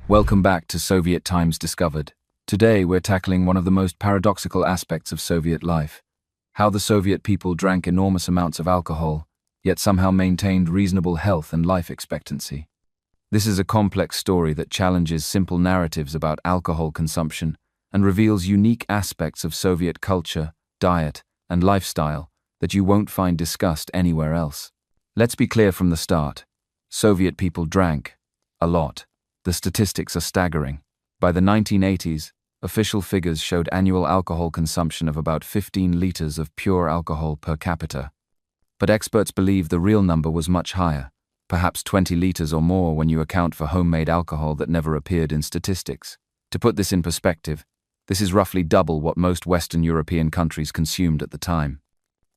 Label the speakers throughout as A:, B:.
A: Welcome back to Soviet Times Discovered. Today we're tackling one of the most paradoxical aspects of Soviet life: how the Soviet people drank enormous amounts of alcohol, yet somehow maintained reasonable health and life expectancy. This is a complex story that challenges simple narratives about alcohol consumption and reveals unique aspects of Soviet culture, diet, and lifestyle that you won't find discussed anywhere else. Let's be clear from the start. Soviet people drank a lot. The statistics are staggering. By the 1980s, official figures showed annual alcohol consumption of about 15 liters of pure alcohol per capita. But experts believe the real number was much higher, perhaps 20 liters or more when you account for homemade alcohol that never appeared in statistics. To put this in perspective, this is roughly double what most Western European countries consumed at the time.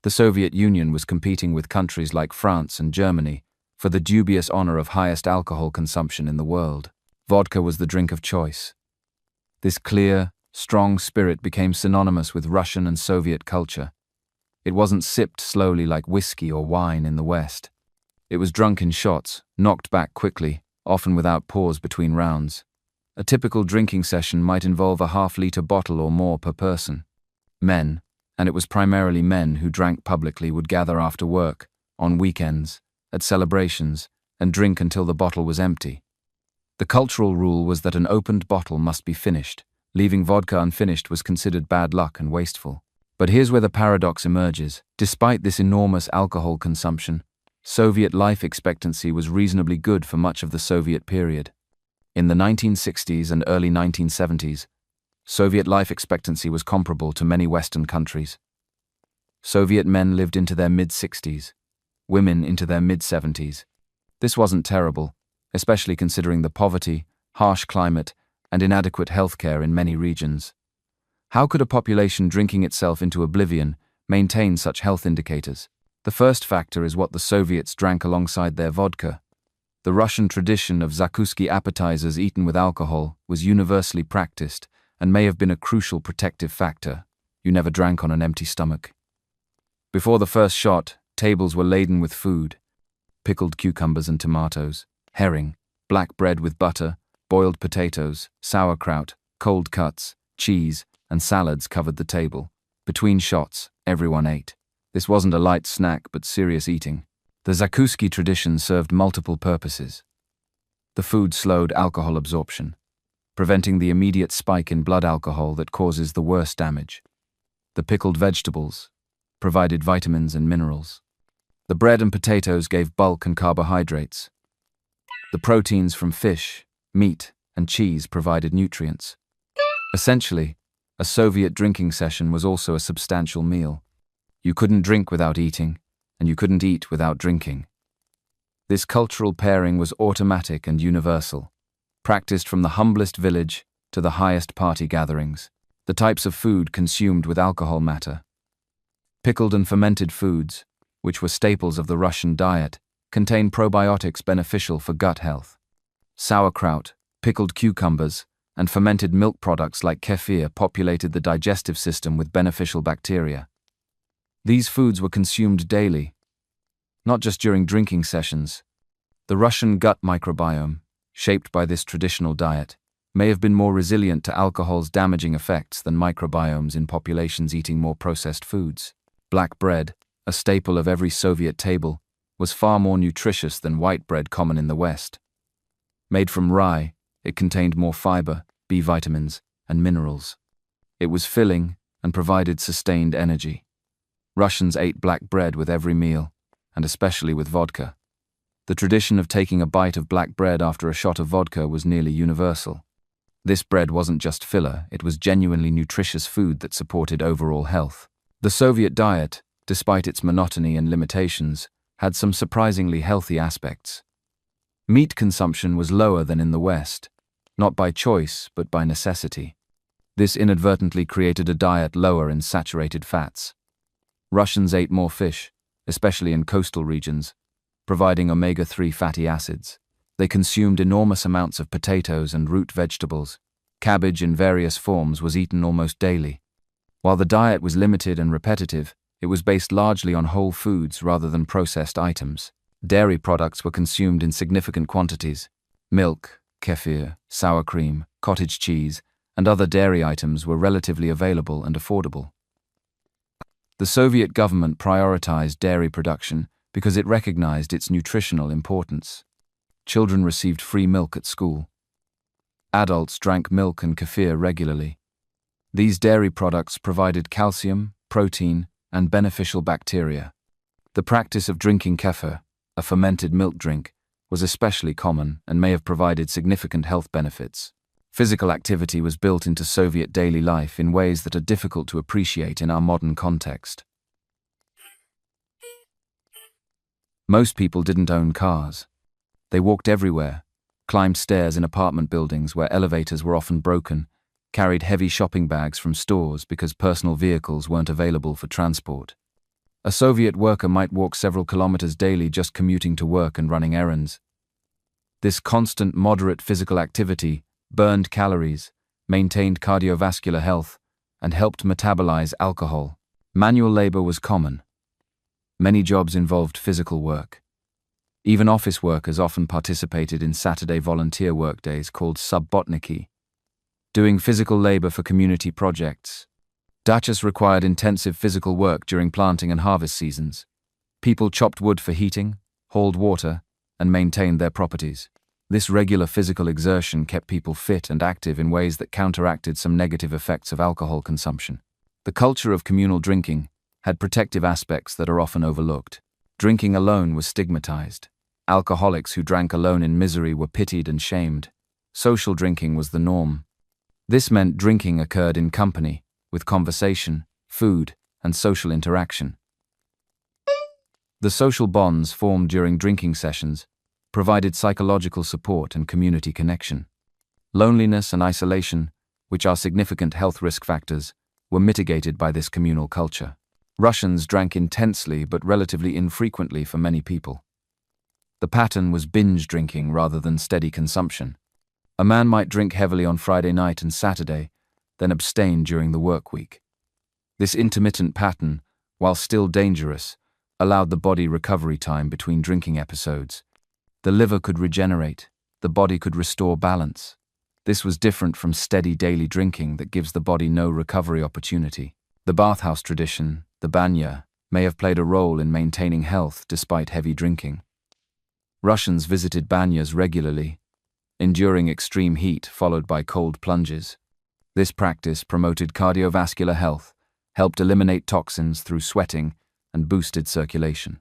A: The Soviet Union was competing with countries like France and Germany for the dubious honor of highest alcohol consumption in the world. Vodka was the drink of choice. This clear, strong spirit became synonymous with Russian and Soviet culture. It wasn't sipped slowly like whiskey or wine in the West. It was drunk in shots, knocked back quickly, often without pause between rounds. A typical drinking session might involve a half-liter bottle or more per person. Men, and it was primarily men who drank publicly, would gather after work, on weekends, at celebrations, and drink until the bottle was empty. The cultural rule was that an opened bottle must be finished. Leaving vodka unfinished was considered bad luck and wasteful. But here's where the paradox emerges. Despite this enormous alcohol consumption, Soviet life expectancy was reasonably good for much of the Soviet period. In the 1960s and early 1970s, Soviet life expectancy was comparable to many Western countries. Soviet men lived into their mid-60s, women into their mid-70s. This wasn't terrible, especially considering the poverty, harsh climate, and inadequate healthcare in many regions. How could a population drinking itself into oblivion maintain such health indicators? The first factor is what the Soviets drank alongside their vodka. The Russian tradition of Zakuski appetizers eaten with alcohol was universally practiced and may have been a crucial protective factor. You never drank on an empty stomach. Before the first shot, tables were laden with food: pickled cucumbers and tomatoes, herring, black bread with butter, boiled potatoes, sauerkraut, cold cuts, cheese, and salads covered the table. Between shots, everyone ate. This wasn't a light snack, but serious eating. The Zakuski tradition served multiple purposes. The food slowed alcohol absorption, preventing the immediate spike in blood alcohol that causes the worst damage. The pickled vegetables provided vitamins and minerals. The bread and potatoes gave bulk and carbohydrates. The proteins from fish, meat, and cheese provided nutrients. Essentially, a Soviet drinking session was also a substantial meal. You couldn't drink without eating, and you couldn't eat without drinking. This cultural pairing was automatic and universal, practiced from the humblest village to the highest party gatherings. The types of food consumed with alcohol matter. Pickled and fermented foods, which were staples of the Russian diet, contain probiotics beneficial for gut health. Sauerkraut, pickled cucumbers, and fermented milk products like kefir populated the digestive system with beneficial bacteria. These foods were consumed daily, not just during drinking sessions. The Russian gut microbiome, shaped by this traditional diet, may have been more resilient to alcohol's damaging effects than microbiomes in populations eating more processed foods. Black bread, a staple of every Soviet table, was far more nutritious than white bread common in the West. Made from rye, it contained more fiber, B vitamins, and minerals. It was filling and provided sustained energy. Russians ate black bread with every meal, and especially with vodka. The tradition of taking a bite of black bread after a shot of vodka was nearly universal. This bread wasn't just filler, it was genuinely nutritious food that supported overall health. The Soviet diet, despite its monotony and limitations, had some surprisingly healthy aspects. Meat consumption was lower than in the West, not by choice but by necessity. This inadvertently created a diet lower in saturated fats. Russians ate more fish, especially in coastal regions, providing omega-3 fatty acids. They consumed enormous amounts of potatoes and root vegetables. Cabbage in various forms was eaten almost daily. While the diet was limited and repetitive, it was based largely on whole foods rather than processed items. Dairy products were consumed in significant quantities. Milk, kefir, sour cream, cottage cheese, and other dairy items were relatively available and affordable. The Soviet government prioritized dairy production because it recognized its nutritional importance. Children received free milk at school. Adults drank milk and kefir regularly. These dairy products provided calcium, protein, and beneficial bacteria. The practice of drinking kefir, a fermented milk drink, was especially common and may have provided significant health benefits. Physical activity was built into Soviet daily life in ways that are difficult to appreciate in our modern context. Most people didn't own cars. They walked everywhere, climbed stairs in apartment buildings where elevators were often broken, carried heavy shopping bags from stores because personal vehicles weren't available for transport. A Soviet worker might walk several kilometers daily just commuting to work and running errands. This constant, moderate physical activity burned calories, maintained cardiovascular health, and helped metabolize alcohol. Manual labor was common. Many jobs involved physical work. Even office workers often participated in Saturday volunteer workdays called subbotniki, doing physical labor for community projects. Dachas required intensive physical work during planting and harvest seasons. People chopped wood for heating, hauled water, and maintained their properties. This regular physical exertion kept people fit and active in ways that counteracted some negative effects of alcohol consumption. The culture of communal drinking had protective aspects that are often overlooked. Drinking alone was stigmatized. Alcoholics who drank alone in misery were pitied and shamed. Social drinking was the norm. This meant drinking occurred in company, with conversation, food, and social interaction. The social bonds formed during drinking sessions provided psychological support and community connection. Loneliness and isolation, which are significant health risk factors, were mitigated by this communal culture. Russians drank intensely but relatively infrequently for many people. The pattern was binge drinking rather than steady consumption. A man might drink heavily on Friday night and Saturday, then abstain during the work week. This intermittent pattern, while still dangerous, allowed the body recovery time between drinking episodes. The liver could regenerate, the body could restore balance. This was different from steady daily drinking that gives the body no recovery opportunity. The bathhouse tradition, the Banya, may have played a role in maintaining health despite heavy drinking. Russians visited banyas regularly, enduring extreme heat followed by cold plunges. This practice promoted cardiovascular health, helped eliminate toxins through sweating, and boosted circulation.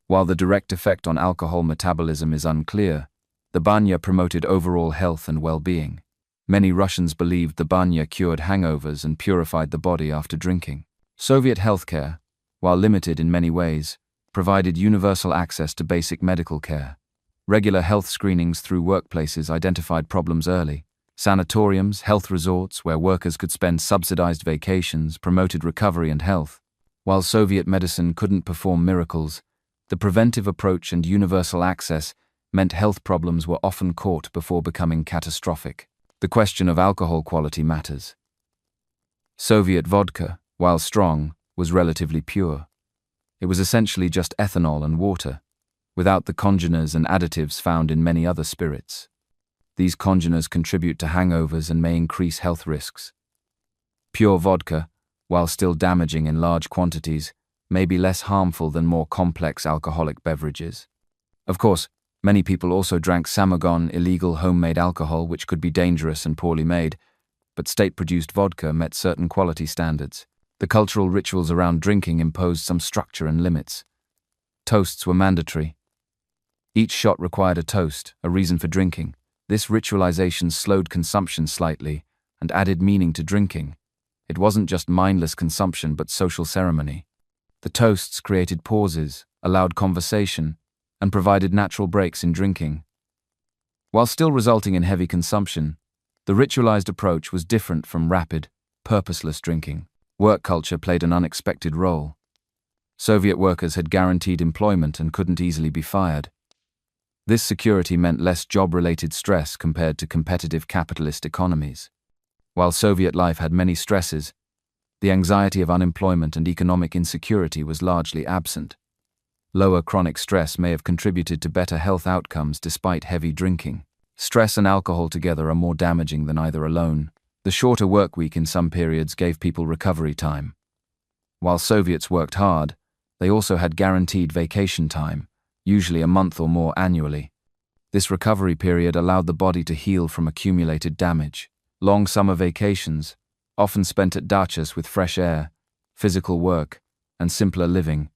A: While the direct effect on alcohol metabolism is unclear, the banya promoted overall health and well-being. Many Russians believed the banya cured hangovers and purified the body after drinking. Soviet healthcare, while limited in many ways, provided universal access to basic medical care. Regular health screenings through workplaces identified problems early. Sanatoriums, health resorts where workers could spend subsidized vacations promoted recovery and health. While Soviet medicine couldn't perform miracles, the preventive approach and universal access meant health problems were often caught before becoming catastrophic. The question of alcohol quality matters. Soviet vodka, while strong, was relatively pure. It was essentially just ethanol and water, without the congeners and additives found in many other spirits. These congeners contribute to hangovers and may increase health risks. Pure vodka, while still damaging in large quantities, may be less harmful than more complex alcoholic beverages. Of course, many people also drank samogon, illegal homemade alcohol, which could be dangerous and poorly made, but state-produced vodka met certain quality standards. The cultural rituals around drinking imposed some structure and limits. Toasts were mandatory. Each shot required a toast, a reason for drinking. This ritualization slowed consumption slightly and added meaning to drinking. It wasn't just mindless consumption but social ceremony. The toasts created pauses, allowed conversation, and provided natural breaks in drinking. While still resulting in heavy consumption, the ritualized approach was different from rapid, purposeless drinking. Work culture played an unexpected role. Soviet workers had guaranteed employment and couldn't easily be fired. This security meant less job-related stress compared to competitive capitalist economies. While Soviet life had many stresses, the anxiety of unemployment and economic insecurity was largely absent. Lower chronic stress may have contributed to better health outcomes despite heavy drinking. Stress and alcohol together are more damaging than either alone. The shorter work week in some periods gave people recovery time. While Soviets worked hard, they also had guaranteed vacation time, usually a month or more annually. This recovery period allowed the body to heal from accumulated damage. Long summer vacations, often spent at dachas with fresh air, physical work, and simpler living,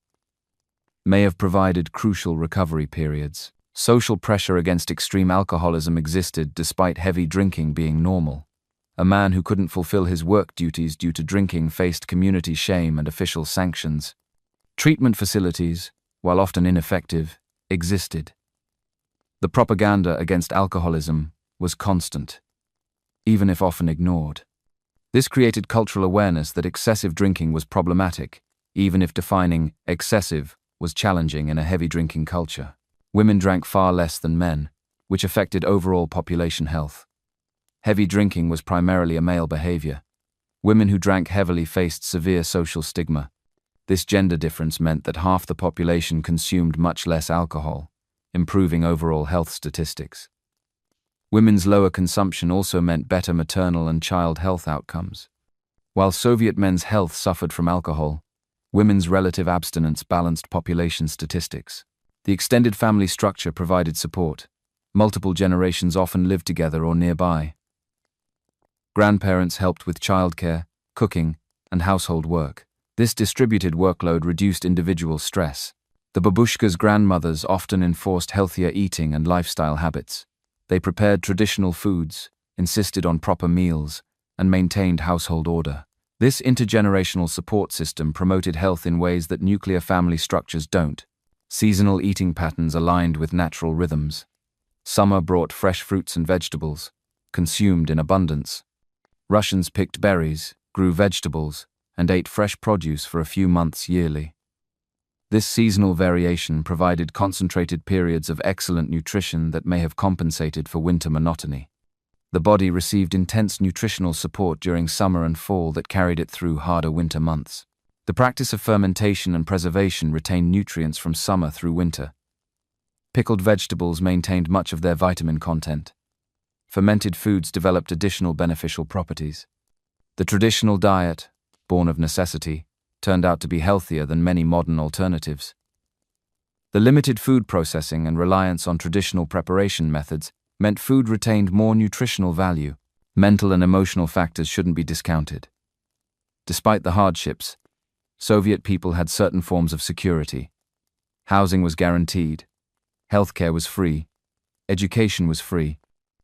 A: may have provided crucial recovery periods. Social pressure against extreme alcoholism existed despite heavy drinking being normal. A man who couldn't fulfill his work duties due to drinking faced community shame and official sanctions. Treatment facilities, while often ineffective, existed. The propaganda against alcoholism was constant, even if often ignored. This created cultural awareness that excessive drinking was problematic, even if defining excessive was challenging in a heavy drinking culture. Women drank far less than men, which affected overall population health. Heavy drinking was primarily a male behavior. Women who drank heavily faced severe social stigma. This gender difference meant that half the population consumed much less alcohol, improving overall health statistics. Women's lower consumption also meant better maternal and child health outcomes. While Soviet men's health suffered from alcohol, women's relative abstinence balanced population statistics. The extended family structure provided support. Multiple generations often lived together or nearby. Grandparents helped with childcare, cooking, and household work. This distributed workload reduced individual stress. The babushkas' grandmothers often enforced healthier eating and lifestyle habits. They prepared traditional foods, insisted on proper meals, and maintained household order. This intergenerational support system promoted health in ways that nuclear family structures don't. Seasonal eating patterns aligned with natural rhythms. Summer brought fresh fruits and vegetables, consumed in abundance. Russians picked berries, grew vegetables, and ate fresh produce for a few months yearly. This seasonal variation provided concentrated periods of excellent nutrition that may have compensated for winter monotony. The body received intense nutritional support during summer and fall that carried it through harder winter months. The practice of fermentation and preservation retained nutrients from summer through winter. Pickled vegetables maintained much of their vitamin content. Fermented foods developed additional beneficial properties. The traditional diet, born of necessity, turned out to be healthier than many modern alternatives. The limited food processing and reliance on traditional preparation methods meant food retained more nutritional value. Mental and emotional factors shouldn't be discounted. Despite the hardships, Soviet people had certain forms of security. Housing was guaranteed, healthcare was free, education was free,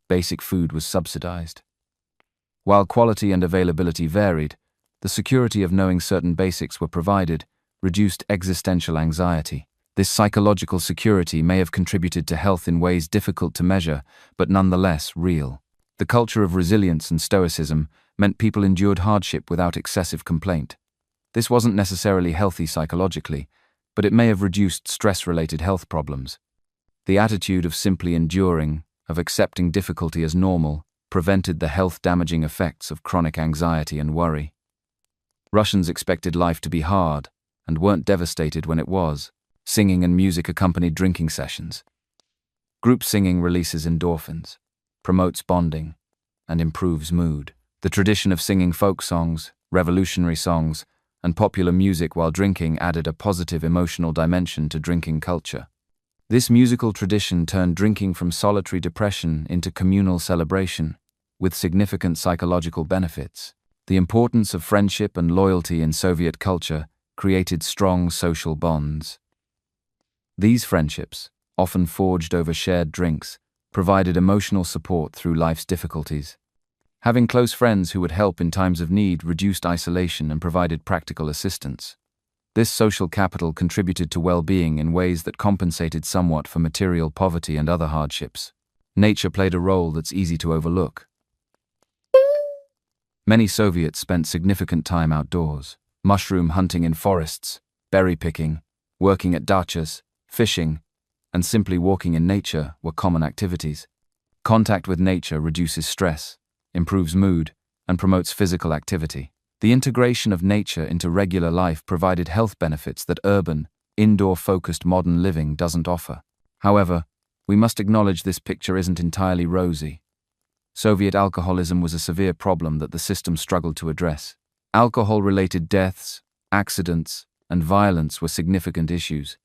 A: basic food was subsidized. While quality and availability varied, the security of knowing certain basics were provided reduced existential anxiety. This psychological security may have contributed to health in ways difficult to measure, but nonetheless real. The culture of resilience and stoicism meant people endured hardship without excessive complaint. This wasn't necessarily healthy psychologically, but it may have reduced stress-related health problems. The attitude of simply enduring, of accepting difficulty as normal, prevented the health-damaging effects of chronic anxiety and worry. Russians expected life to be hard, and weren't devastated when it was. Singing and music accompanied drinking sessions. Group singing releases endorphins, promotes bonding, and improves mood. The tradition of singing folk songs, revolutionary songs, and popular music while drinking added a positive emotional dimension to drinking culture. This musical tradition turned drinking from solitary depression into communal celebration, with significant psychological benefits. The importance of friendship and loyalty in Soviet culture created strong social bonds. These friendships, often forged over shared drinks, provided emotional support through life's difficulties. Having close friends who would help in times of need reduced isolation and provided practical assistance. This social capital contributed to well-being in ways that compensated somewhat for material poverty and other hardships. Nature played a role that's easy to overlook. Many Soviets spent significant time outdoors, mushroom hunting in forests, berry picking, working at dachas, fishing, and simply walking in nature were common activities. Contact with nature reduces stress, improves mood, and promotes physical activity. The integration of nature into regular life provided health benefits that urban, indoor-focused modern living doesn't offer. However, we must acknowledge this picture isn't entirely rosy. Soviet alcoholism was a severe problem that the system struggled to address. Alcohol-related deaths, accidents, and violence were significant issues.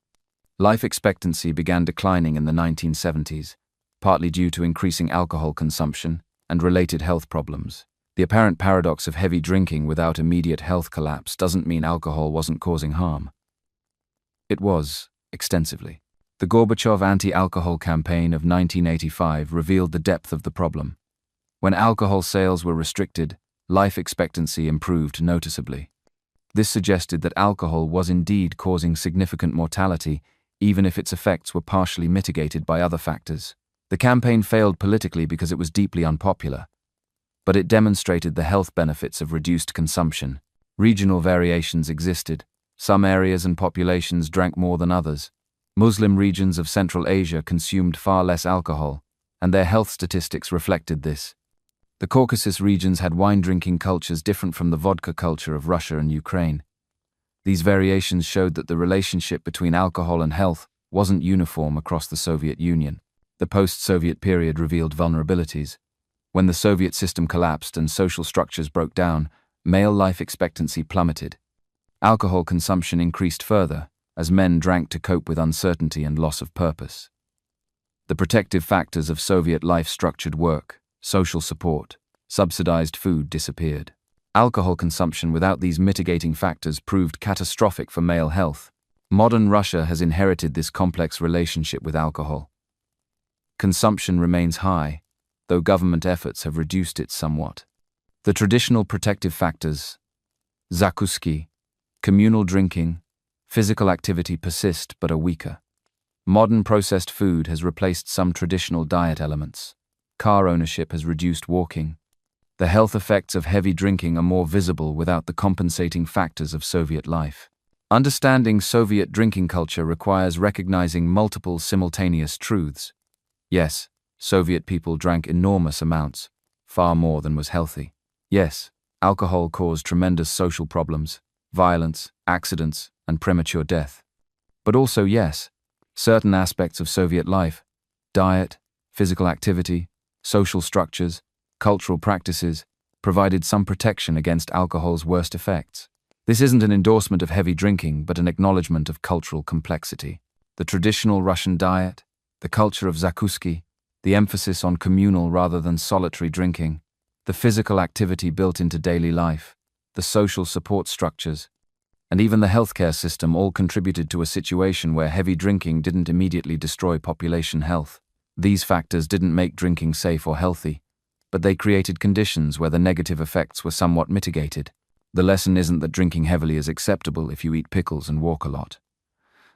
A: Life expectancy began declining in the 1970s, partly due to increasing alcohol consumption and related health problems. The apparent paradox of heavy drinking without immediate health collapse doesn't mean alcohol wasn't causing harm. It was, extensively. The Gorbachev anti-alcohol campaign of 1985 revealed the depth of the problem. When alcohol sales were restricted, life expectancy improved noticeably. This suggested that alcohol was indeed causing significant mortality, even if its effects were partially mitigated by other factors. The campaign failed politically because it was deeply unpopular, but it demonstrated the health benefits of reduced consumption. Regional variations existed. Some areas and populations drank more than others. Muslim regions of Central Asia consumed far less alcohol, and their health statistics reflected this. The Caucasus regions had wine-drinking cultures different from the vodka culture of Russia and Ukraine. These variations showed that the relationship between alcohol and health wasn't uniform across the Soviet Union. The post-Soviet period revealed vulnerabilities. When the Soviet system collapsed and social structures broke down, male life expectancy plummeted. Alcohol consumption increased further, as men drank to cope with uncertainty and loss of purpose. The protective factors of Soviet life, structured work, social support, subsidized food, disappeared. Alcohol consumption without these mitigating factors proved catastrophic for male health. Modern Russia has inherited this complex relationship with alcohol. Consumption remains high, though government efforts have reduced it somewhat. The traditional protective factors, Zakuski, communal drinking, physical activity persist but are weaker. Modern processed food has replaced some traditional diet elements. Car ownership has reduced walking. The health effects of heavy drinking are more visible without the compensating factors of Soviet life. Understanding Soviet drinking culture requires recognizing multiple simultaneous truths. Yes, Soviet people drank enormous amounts, far more than was healthy. Yes, alcohol caused tremendous social problems, violence, accidents, and premature death. But also yes, certain aspects of Soviet life, diet, physical activity, social structures, cultural practices, provided some protection against alcohol's worst effects. This isn't an endorsement of heavy drinking, but an acknowledgement of cultural complexity. The traditional Russian diet, the culture of Zakuski, the emphasis on communal rather than solitary drinking, the physical activity built into daily life, the social support structures, and even the healthcare system all contributed to a situation where heavy drinking didn't immediately destroy population health. These factors didn't make drinking safe or healthy, but they created conditions where the negative effects were somewhat mitigated. The lesson isn't that drinking heavily is acceptable if you eat pickles and walk a lot.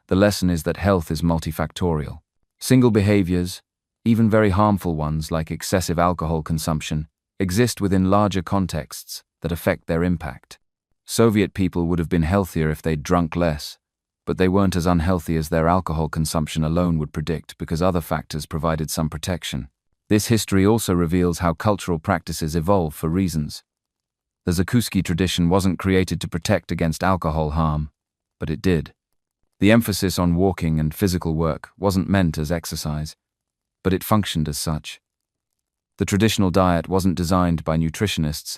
A: The lesson is that health is multifactorial. Single behaviors, even very harmful ones like excessive alcohol consumption, exist within larger contexts that affect their impact. Soviet people would have been healthier if they'd drunk less, but they weren't as unhealthy as their alcohol consumption alone would predict because other factors provided some protection. This history also reveals how cultural practices evolve for reasons. The Zakuski tradition wasn't created to protect against alcohol harm, but it did. The emphasis on walking and physical work wasn't meant as exercise, but it functioned as such. The traditional diet wasn't designed by nutritionists,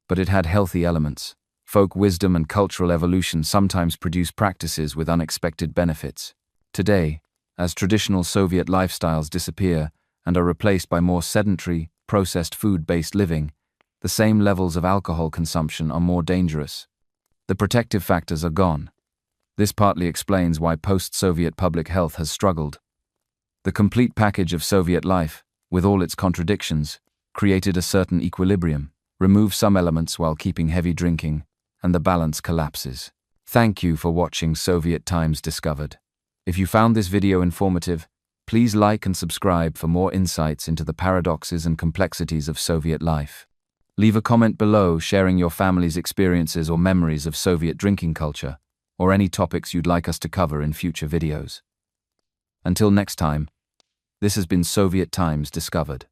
A: but it had healthy elements. Folk wisdom and cultural evolution sometimes produce practices with unexpected benefits. Today, as traditional Soviet lifestyles disappear and are replaced by more sedentary, processed food-based living, the same levels of alcohol consumption are more dangerous. The protective factors are gone. This partly explains why post-Soviet public health has struggled. The complete package of Soviet life, with all its contradictions, created a certain equilibrium. Remove some elements while keeping heavy drinking, and the balance collapses. Thank you for watching Soviet Times Discovered. If you found this video informative, please like and subscribe for more insights into the paradoxes and complexities of Soviet life. Leave a comment below sharing your family's experiences or memories of Soviet drinking culture, or any topics you'd like us to cover in future videos. Until next time, this has been Soviet Times Discovered.